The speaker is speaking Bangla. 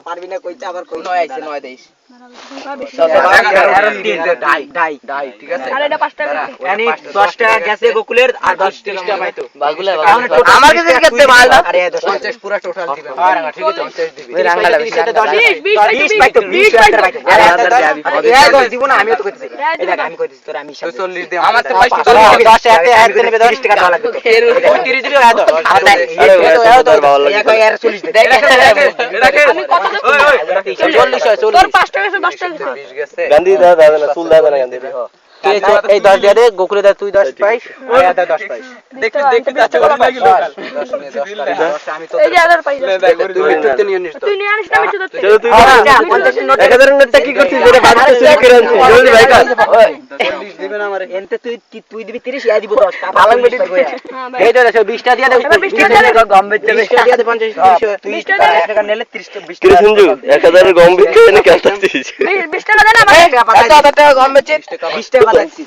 পারবি না কইতে আবার কই 9 আইছে 9 23 ঠিক আছে আর এটা 5 টাকা মানে 10 টাকা গেছে গোকুলের আর 10 টাকা পাইতো বাগুলা আমার কাছে কত মালটা আরে 50 পুরো টোটাল দিবে আর ঠিক আছে 50 দিবি ওই রাঙ্গালা 20 পাইতো 20 পাইতো আরে এই গো দিব না আমিও তো কইতেছি এই দেখ আমি কইতেছি তোর আমি 40 দে আমার তো 10 টাকা নেবে 30 টাকা দেওয়া লাগবে 30 দিলে আয় তো আরে আর 40 দে আমি কত দেব 40 তোর 5 টাকা 10 টাকা 20 গেছে গান্ধী দাদা চুল দাদা না গান্ধী এই 10 দিয়া দে গোকুলে দা তুই 10 পাইস আর আদা 10 পাইস দেখতে যাচ্ছে ওর লাগি লোকাল 10 আমি তো এই যে আদার পাই তুমি টুকতে নিয়ে নিস তো তুই নিয়ে আনিস না আমি তো চলো তুই 1000 নোটটা কি করছিস যেটা বাড়িতে চুরি করে আনছিস জলদি ভাই কাজ 40 দিবেন আমারে এনতে তুই দিবি 30 ইয়া দিব 10 পালাং বেটি এই তো 20 টাকা দিয়া দে 20 টাকা দিয়া দে গম বেচে 20 টাকা দিয়া দে 50 তুই 20 টাকা 10 টাকা নিলে 30 20 কি শুনজু 1000 গম বিক্রি এনে কেলতাছিস 20 টাকা দেন আমার 1000 টাকা গম বেচে 20 টাকা পাঠাচ্ছি